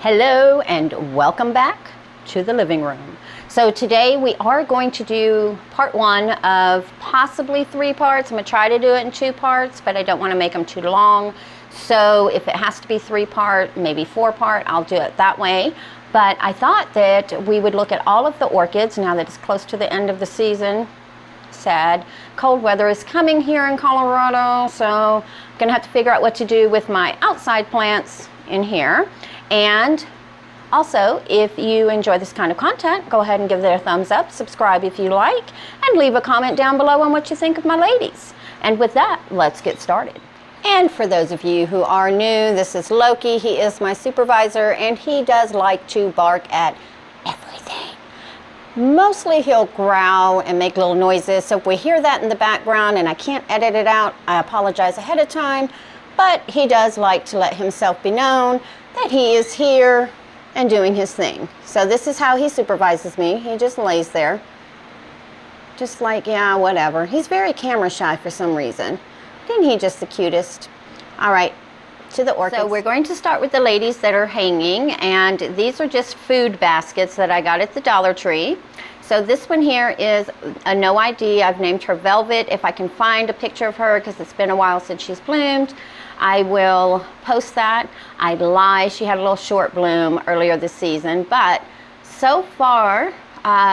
Hello and welcome back to the living room. So today we are going to do part one of possibly 3 parts. I'm going to try to do it in 2 parts, but I don't want to make them too long. So if it has to be 3 part, maybe 4 part, I'll do it that way. But I thought that we would look at all of the orchids now that it's close to the end of the season. Sad. Cold weather is coming here in Colorado, so I'm going to have to figure out what to do with my outside plants in here. And also, if you enjoy this kind of content, go ahead and give it a thumbs up, subscribe if you like, and leave a comment down below on what you think of my ladies. And with that, let's get started. And for those of you who are new, this is Loki. He is my supervisor, and he does like to bark at everything. Mostly he'll growl and make little noises, so if we hear that in the background and I can't edit it out, I apologize ahead of time. But he does like to let himself be known that he is here and doing his thing. So this is how he supervises me. He just lays there. Just like, yeah, whatever. He's very camera shy for some reason. Isn't he just the cutest? All right, to the orchids. So we're going to start with the ladies that are hanging, and these are just food baskets that I got at the Dollar Tree. So this one here is a no ID. I've named her Velvet. If I can find a picture of her, because it's been a while since she's bloomed, I will post that. I'd lie, she had a little short bloom earlier this season, but so far,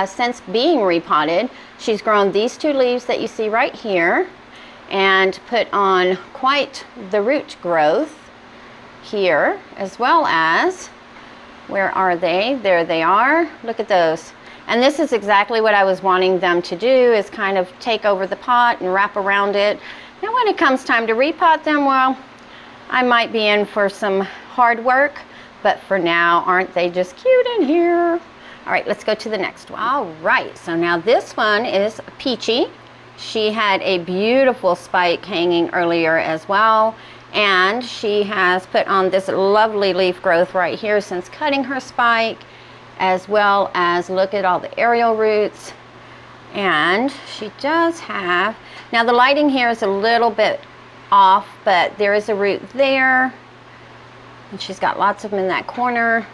since being repotted, she's grown these 2 leaves that you see right here and put on quite the root growth here, as well as, where are they? There they are. Look at those. And this is exactly what I was wanting them to do, is kind of take over the pot and wrap around it. Now when it comes time to repot them, well, I might be in for some hard work, but for now, aren't they just cute in here? All right, let's go to the next one. All right, so now this one is Peachy. She had a beautiful spike hanging earlier as well, and she has put on this lovely leaf growth right here since cutting her spike, as well as look at all the aerial roots. And she does have, now the lighting here is a little bit off, but there is a root there, and she's got lots of them in that corner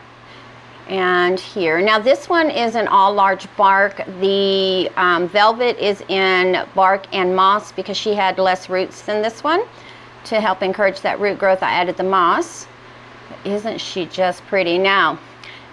and here. Now this one is an all large bark. The Velvet is in bark and moss because she had less roots than this one. To help encourage that root growth, I added the moss. Isn't she just pretty? Now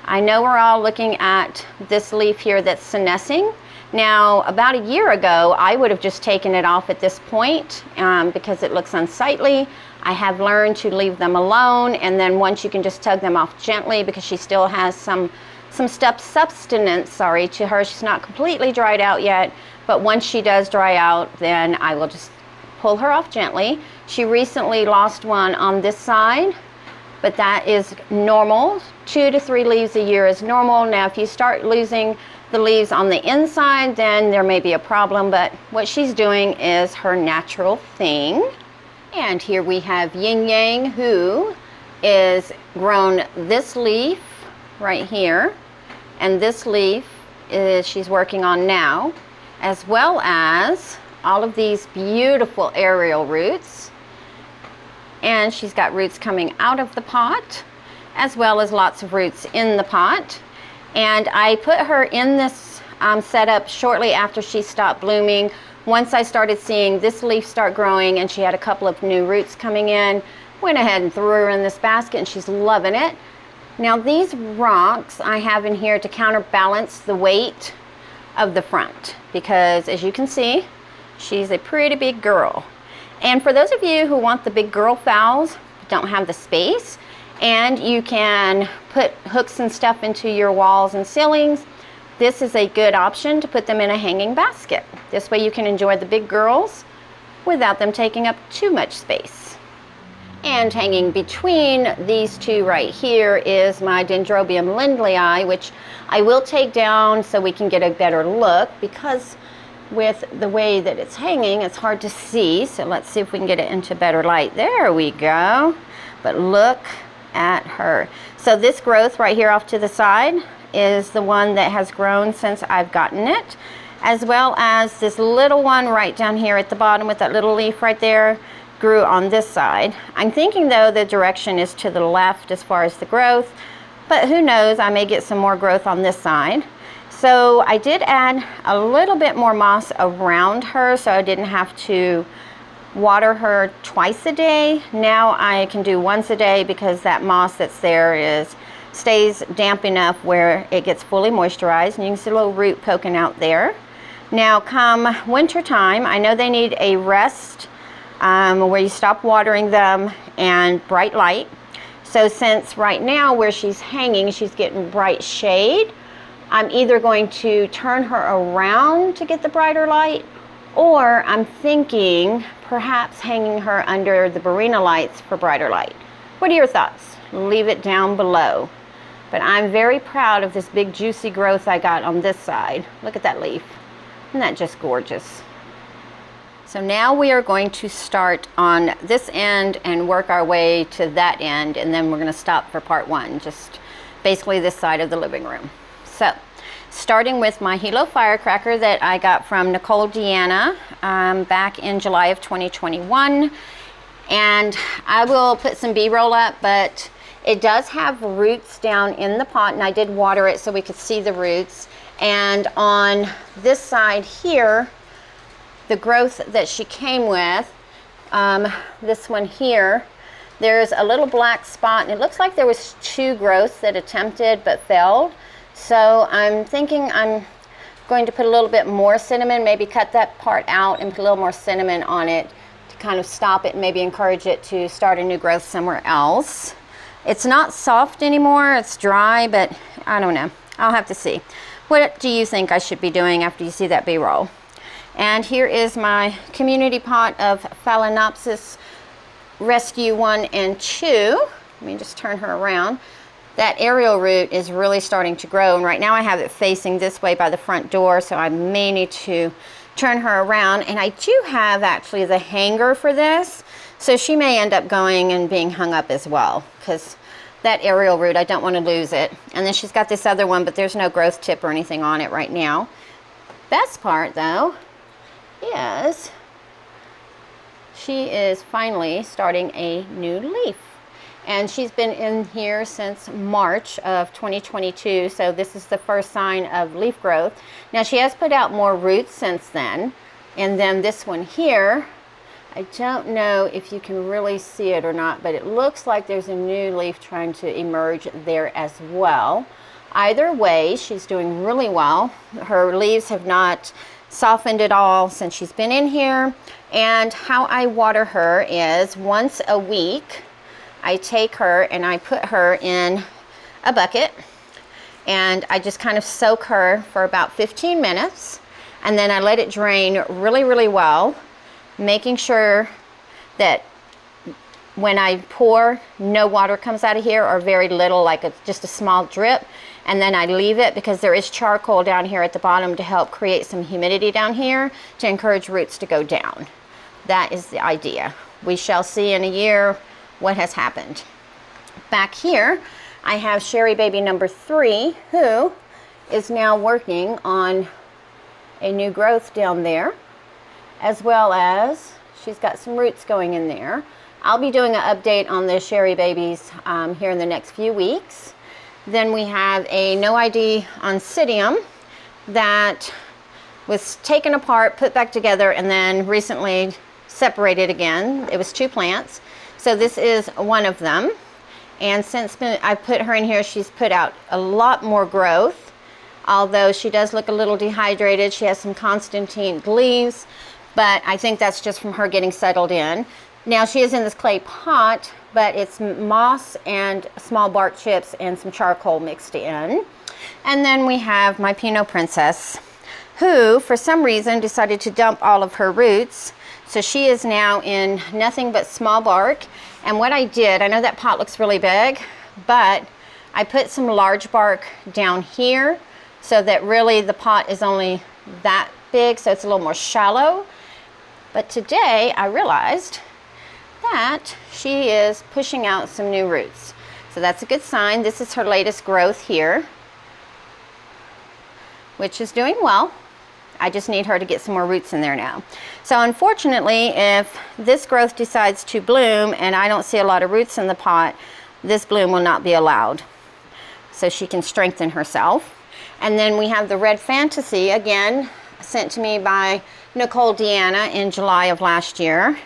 I know we're all looking at this leaf here that's senescing. Now, about a year ago, I would have just taken it off at this point because it looks unsightly. I have learned to leave them alone, and then once you can just tug them off gently because she still has some substance, to her. She's not completely dried out yet, but once she does dry out, then I will just pull her off gently. She recently lost one on this side, but that is normal. 2 to 3 leaves a year is normal. Now, if you start losing the leaves on the inside, then there may be a problem, but what she's doing is her natural thing. And here we have Yin Yang, who is grown this leaf right here, and this leaf is she's working on now, as well as all of these beautiful aerial roots. And she's got roots coming out of the pot, as well as lots of roots in the pot. And I put her in this setup shortly after she stopped blooming. Once I started seeing this leaf start growing and she had a couple of new roots coming in, went ahead and threw her in this basket, and she's loving it. Now these rocks I have in here to counterbalance the weight of the front, because as you can see, she's a pretty big girl. And for those of you who want the big girl phals, don't have the space, and you can put hooks and stuff into your walls and ceilings, this is a good option to put them in a hanging basket. This way you can enjoy the big girls without them taking up too much space. And hanging between these 2 right here is my Dendrobium lindleyi, which I will take down so we can get a better look, because with the way that it's hanging, it's hard to see. So let's see if we can get it into better light. There we go. But look at her. So this growth right here off to the side is the one that has grown since I've gotten it, as well as this little one right down here at the bottom with that little leaf right there grew on this side. I'm thinking though the direction is to the left as far as the growth, but who knows, I may get some more growth on this side. So I did add a little bit more moss around her, so I didn't have to water her twice a day. Now I can do once a day because that moss that's there stays damp enough where it gets fully moisturized, and you can see a little root poking out there. Now come winter time, I know they need a rest where you stop watering them and bright light. So since right now where she's hanging, she's getting bright shade, I'm either going to turn her around to get the brighter light, or I'm thinking perhaps hanging her under the Barina lights for brighter light. What are your thoughts? Leave it down below. But I'm very proud of this big juicy growth I got on this side. Look at that leaf. Isn't that just gorgeous? So now we are going to start on this end and work our way to that end, and then we're going to stop for part one, just basically this side of the living room. So, starting with my Hilo firecracker that I got from Nicole Deanna back in July of 2021. And I will put some B-roll up, but it does have roots down in the pot, and I did water it so we could see the roots. And on this side here, the growth that she came with, this one here, there's a little black spot, and it looks like there was 2 growths that attempted but failed. So I'm thinking I'm going to put a little bit more cinnamon, maybe cut that part out and put a little more cinnamon on it to kind of stop it and maybe encourage it to start a new growth somewhere else. It's not soft anymore, it's dry, but I don't know. I'll have to see. What do you think I should be doing after you see that B-roll? And here is my community pot of phalaenopsis Rescue 1 and 2. Let me just turn her around. That aerial root is really starting to grow, and right now I have it facing this way by the front door, so I may need to turn her around. And I do have actually the hanger for this, so she may end up going and being hung up as well, because that aerial root, I don't want to lose it. And then she's got this other one, but there's no growth tip or anything on it right now. Best part though is she is finally starting a new leaf. And she's been in here since March of 2022, so this is the first sign of leaf growth. Now she has put out more roots since then, and then this one here, I don't know if you can really see it or not, but it looks like there's a new leaf trying to emerge there as well. Either way, she's doing really well. Her leaves have not softened at all since she's been in here. And how I water her is once a week, I take her and I put her in a bucket, and I just kind of soak her for about 15 minutes, and then I let it drain really, really well, making sure that when I pour, no water comes out of here, or very little, like just a small drip. And then I leave it because there is charcoal down here at the bottom to help create some humidity down here to encourage roots to go down. That is the idea. We shall see in a year what has happened. Back here, I have Sherry Baby number 3, who is now working on a new growth down there, as well as she's got some roots going in there. I'll be doing an update on the Sherry Babies here in the next few weeks. Then we have a no ID Oncidium that was taken apart, put back together, and then recently separated again. It was 2 plants. So this is one of them. And since I put her in here, she's put out a lot more growth. Although she does look a little dehydrated. She has some Constantine leaves, but I think that's just from her getting settled in. Now she is in this clay pot, but it's moss and small bark chips and some charcoal mixed in. And then we have my Pinot Princess, who for some reason decided to dump all of her roots. So she is now in nothing but small bark. And what I did, I know that pot looks really big, but I put some large bark down here so that really the pot is only that big, so it's a little more shallow. But today I realized that she is pushing out some new roots. So that's a good sign. This is her latest growth here, which is doing well. I just need her to get some more roots in there now. So unfortunately, if this growth decides to bloom and I don't see a lot of roots in the pot, this bloom will not be allowed. so she can strengthen herself. And then we have the Red Fantasy, again, sent to me by Nicole Deanna in July of last year.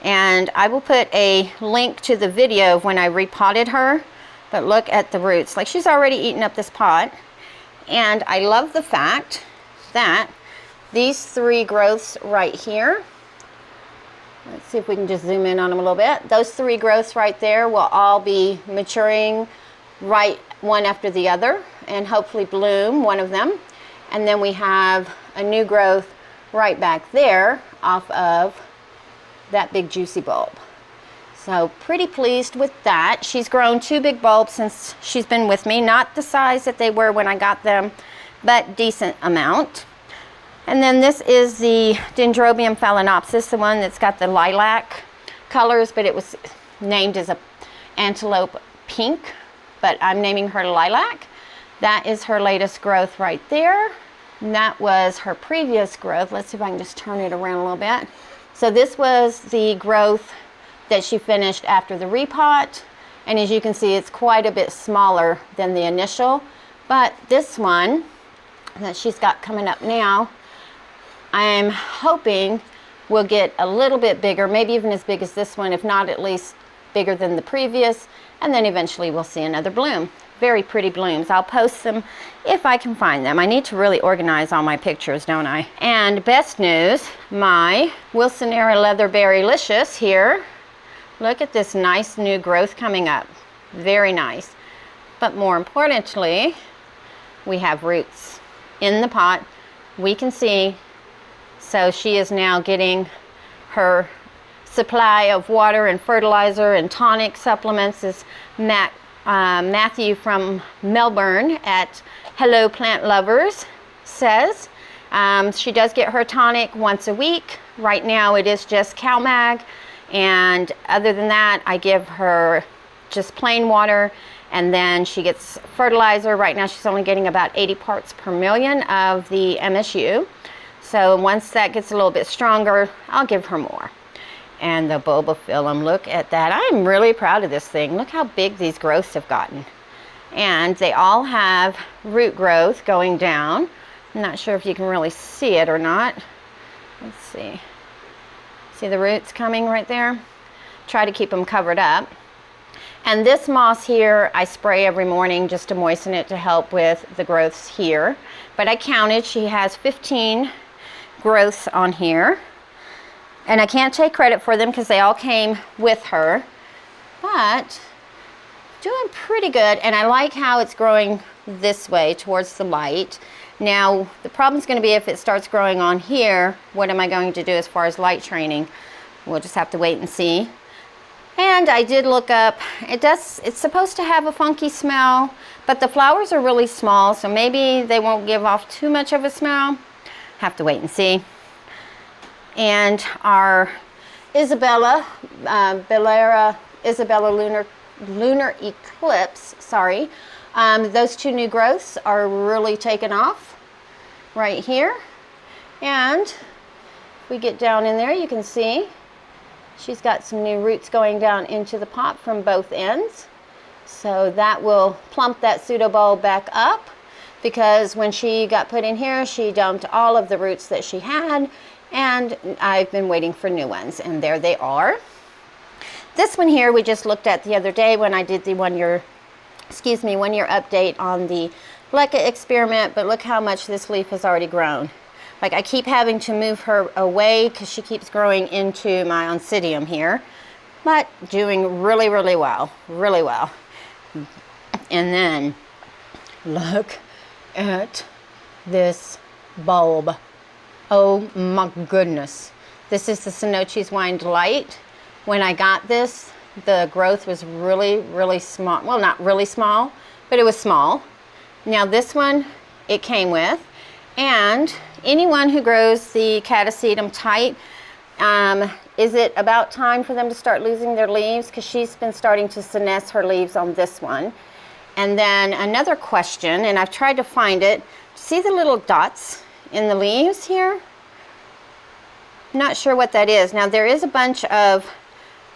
And I will put a link to the video of when I repotted her. But look at the roots. Like, she's already eaten up this pot. And I love the fact that these 3 growths right here, let's see if we can just zoom in on them a little bit. Those 3 growths right there will all be maturing right one after the other and hopefully bloom one of them. And then we have a new growth right back there off of that big juicy bulb. So pretty pleased with that. She's grown 2 big bulbs since she's been with me. Not the size that they were when I got them, but decent amount. And then this is the Dendrobium phalaenopsis, the one that's got the lilac colors, but it was named as a antelope pink, but I'm naming her lilac. That is her latest growth right there. And that was her previous growth. Let's see if I can just turn it around a little bit. So this was the growth that she finished after the repot. And as you can see, it's quite a bit smaller than the initial. But this one that she's got coming up now, I'm hoping will get a little bit bigger, maybe even as big as this one, if not at least bigger than the previous. And then eventually we'll see another bloom. Very pretty blooms. I'll post them if I can find them. I need to really organize all my pictures, don't I? And best news, my Wiltonara Leatherberry-licious here. Look at this nice new growth coming up. Very nice. But more importantly, we have roots in the pot. We can see. So she is now getting her supply of water and fertilizer and tonic supplements, as Matthew from Melbourne at Hello Plant Lovers says. She does get her tonic once a week. Right now it is just CalMag, and other than that I give her just plain water, and then she gets fertilizer. Right now she's only getting about 80 parts per million of the MSU. So once that gets a little bit stronger, I'll give her more. And the bulbophyllum, look at that. I'm really proud of this thing. Look how big these growths have gotten. And they all have root growth going down. I'm not sure if you can really see it or not. Let's see. See the roots coming right there? Try to keep them covered up. And this moss here, I spray every morning just to moisten it to help with the growths here. But I counted, she has 15 growths on here. And I can't take credit for them because they all came with her, but doing pretty good. And I like how it's growing this way towards the light. Now, the problem is going to be if it starts growing on here, what am I going to do as far as light training? We'll just have to wait and see. And I did look up, it's supposed to have a funky smell, but the flowers are really small, so maybe they won't give off too much of a smell. Have to wait and see. And our Isabella, Isabella Lunar Eclipse, sorry. Those 2 new growths are really taken off right here. And if we get down in there, you can see she's got some new roots going down into the pot from both ends. So that will plump that pseudobulb back up, because when she got put in here, she dumped all of the roots that she had. And I've been waiting for new ones, and there they are. This one here we just looked at the other day when I did the one-year update on the LECA experiment, but look how much this leaf has already grown. Like, I keep having to move her away because she keeps growing into my Oncidium here, but doing really, really well, really well. And then look at this bulb. Oh my goodness. This is the Sonochi's Wine Delight. When I got this, the growth was really, really small. Well, not really small, but it was small. Now this one, it came with. And anyone who grows the Cattleya tight, is it about time for them to start losing their leaves? Because she's been starting to senesce her leaves on this one. And then another question, and I've tried to find it. See the little dots in the leaves here? Not sure what that is. Now there is a bunch of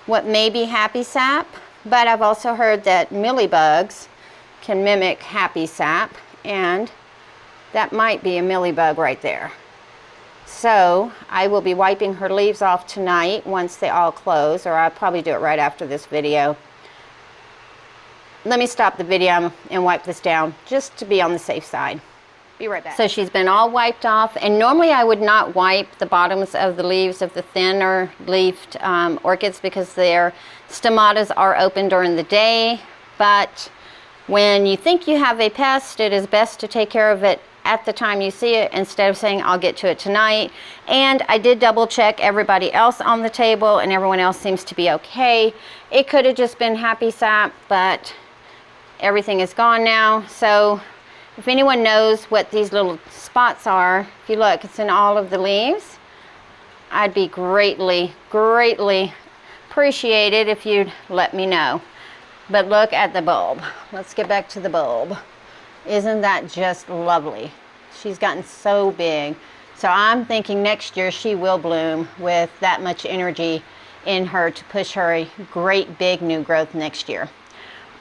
what may be happy sap, but I've also heard that mealybugs can mimic happy sap, and that might be a mealybug right there. So I will be wiping her leaves off tonight once they all close, or I'll probably do it right after this video. Let me stop the video and wipe this down just to be on the safe side. Be right back. So she's been all wiped off, and normally I would not wipe the bottoms of the leaves of the thinner leafed orchids because their stomatas are open during the day, but when you think you have a pest, it is best to take care of it at the time you see it instead of saying I'll get to it tonight. And I did double check everybody else on the table, and everyone else seems to be okay. It could have just been happy sap, but everything is gone now. So if anyone knows what these little spots are, if you look, it's in all of the leaves. I'd be greatly, greatly appreciated if you'd let me know. But look at the bulb. Let's get back to the bulb. Isn't that just lovely? She's gotten so big. So I'm thinking next year she will bloom with that much energy in her to push her a great big new growth next year.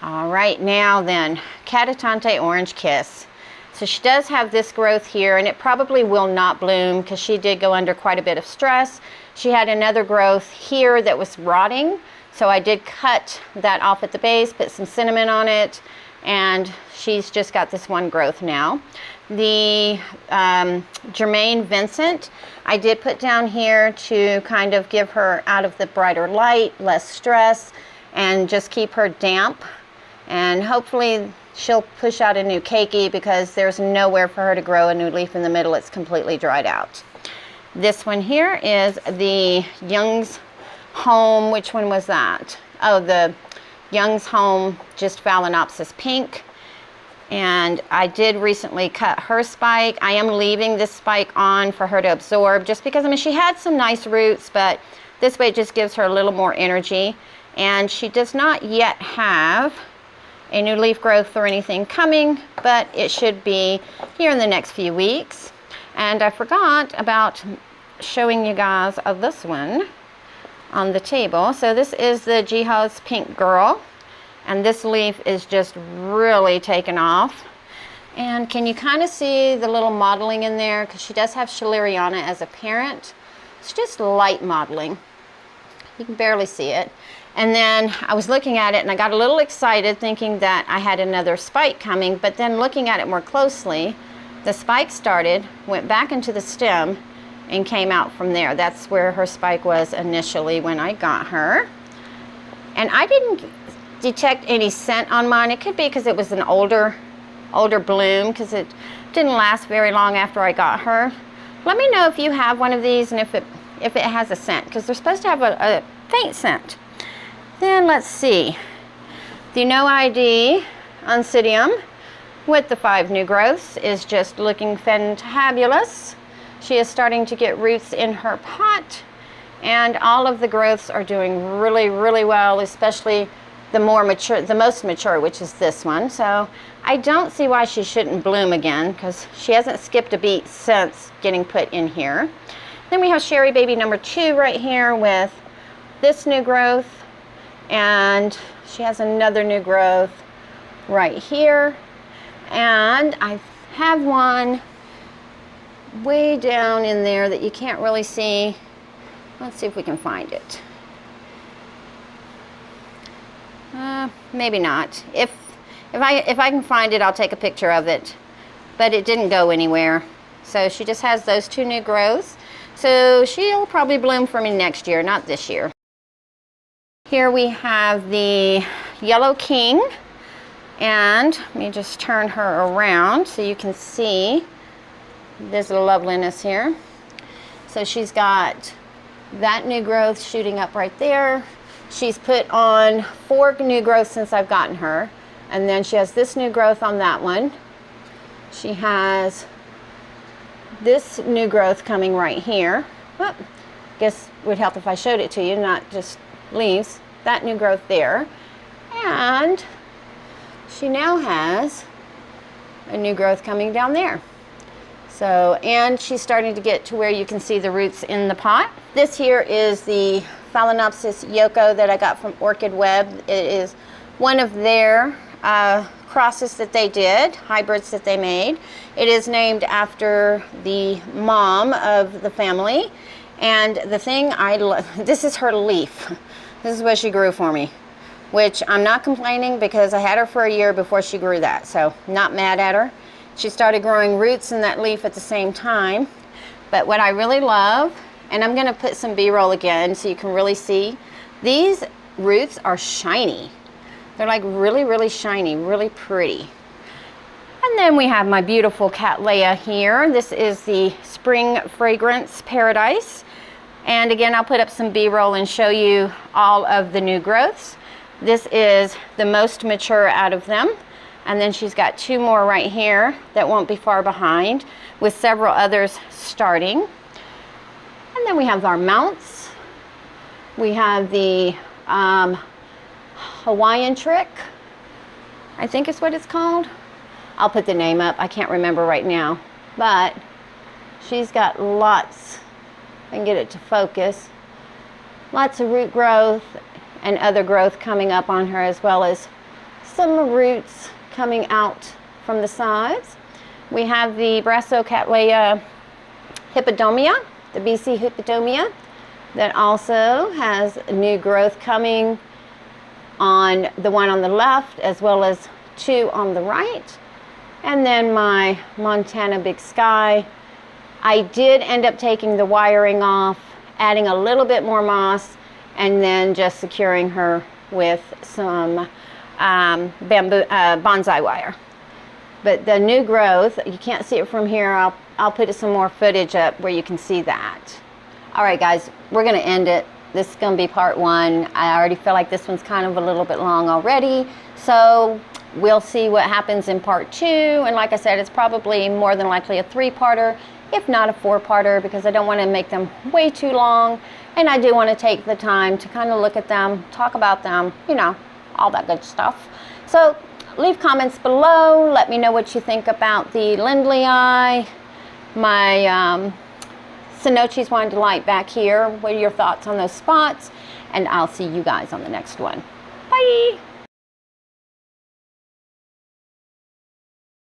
All right, now then, Cattleya Orange Kiss. So she does have this growth here, and it probably will not bloom because she did go under quite a bit of stress. She had another growth here that was rotting, so I did cut that off at the base, put some cinnamon on it, and she's just got this one growth now. The Germain Vincent, I did put down here to kind of give her out of the brighter light, less stress, and just keep her damp. And hopefully she'll push out a new keiki because there's nowhere for her to grow a new leaf in the middle. It's completely dried out. This one here is the Young's Home. Which one was that? Oh, the Young's Home, just phalaenopsis pink. And I did recently cut her spike. I am leaving this spike on for her to absorb just because, I mean, she had some nice roots, but this way it just gives her a little more energy. And she does not yet have a new leaf growth or anything coming, but it should be here in the next few weeks. And I forgot about showing you guys this one on the table. So this is the Jiho's Pink Girl, and this leaf is just really taken off. And can you kind of see the little modeling in there? Because she does have Schilleriana as a parent. It's just light modeling. You can barely see it. And then I was looking at it and I got a little excited thinking that I had another spike coming, but then looking at it more closely, the spike started, went back into the stem, and came out from there. That's where her spike was initially when I got her. And I didn't detect any scent on mine. It could be because it was an older bloom, because it didn't last very long after I got her. Let me know if you have one of these and if it has a scent, because they're supposed to have a faint scent. Then let's see, the No ID Oncidium with the 5 new growths is just looking fantabulous. She is starting to get roots in her pot, and all of the growths are doing really, really well, especially the most mature, which is this one. So I don't see why she shouldn't bloom again, because she hasn't skipped a beat since getting put in here. Then we have Sherry Baby number 2 right here with this new growth, and she has another new growth right here. And I have one way down in there that you can't really see. Let's see if we can find it. Maybe not. If I can find it, I'll take a picture of it. But it didn't go anywhere. So she just has those 2 new growths. So she'll probably bloom for me next year, not this year. Here we have the Yellow King, and let me just turn her around so you can see this loveliness here. So she's got that new growth shooting up right there. She's put on 4 new growths since I've gotten her, and then she has this new growth on that one. She has this new growth coming right here. Well, guess it would help if I showed it to you, not just leaves. That new growth there. And she now has a new growth coming down there. So, and she's starting to get to where you can see the roots in the pot. This here is the phalaenopsis Yoko that I got from Orchid Web. It is one of their crosses that they did, hybrids that they made. It is named after the mom of the family. And the thing I love, this is her leaf. This is what she grew for me, which I'm not complaining because I had her for a year before she grew that. So not mad at her. She started growing roots in that leaf at the same time. But what I really love, and I'm gonna put some B-roll again so you can really see, these roots are shiny. They're like really, really shiny, really pretty. And then we have my beautiful Cattleya here. This is the Spring Fragrance Paradise. And again, I'll put up some B-roll and show you all of the new growths. This is the most mature out of them. And then she's got 2 more right here that won't be far behind, with several others starting. And then we have our mounts. We have the Hawaiian trick, I think is what it's called. I'll put the name up. I can't remember right now, but she's got lots, I can get it to focus, lots of root growth and other growth coming up on her, as well as some roots coming out from the sides. We have the Brassicattleya Hippodomia, the BC Hippodomia, that also has new growth coming on the one on the left, as well as 2 on the right. And then my Montana Big Sky. I did end up taking the wiring off, adding a little bit more moss, and then just securing her with some bamboo bonsai wire. But the new growth, you can't see it from here. I'll put some more footage up where you can see that. All right, guys, we're gonna end it. This is gonna be part 1. I already feel like this one's kind of a little bit long already. So we'll see what happens in part 2. And like I said, it's probably more than likely a 3-parter, if not a 4-parter, because I don't wanna make them way too long. And I do wanna take the time to kind of look at them, talk about them, you know, all that good stuff. So leave comments below. Let me know what you think about the Lindleyi, my Cenotes Wine Delight back here. What are your thoughts on those spots? And I'll see you guys on the next one. Bye.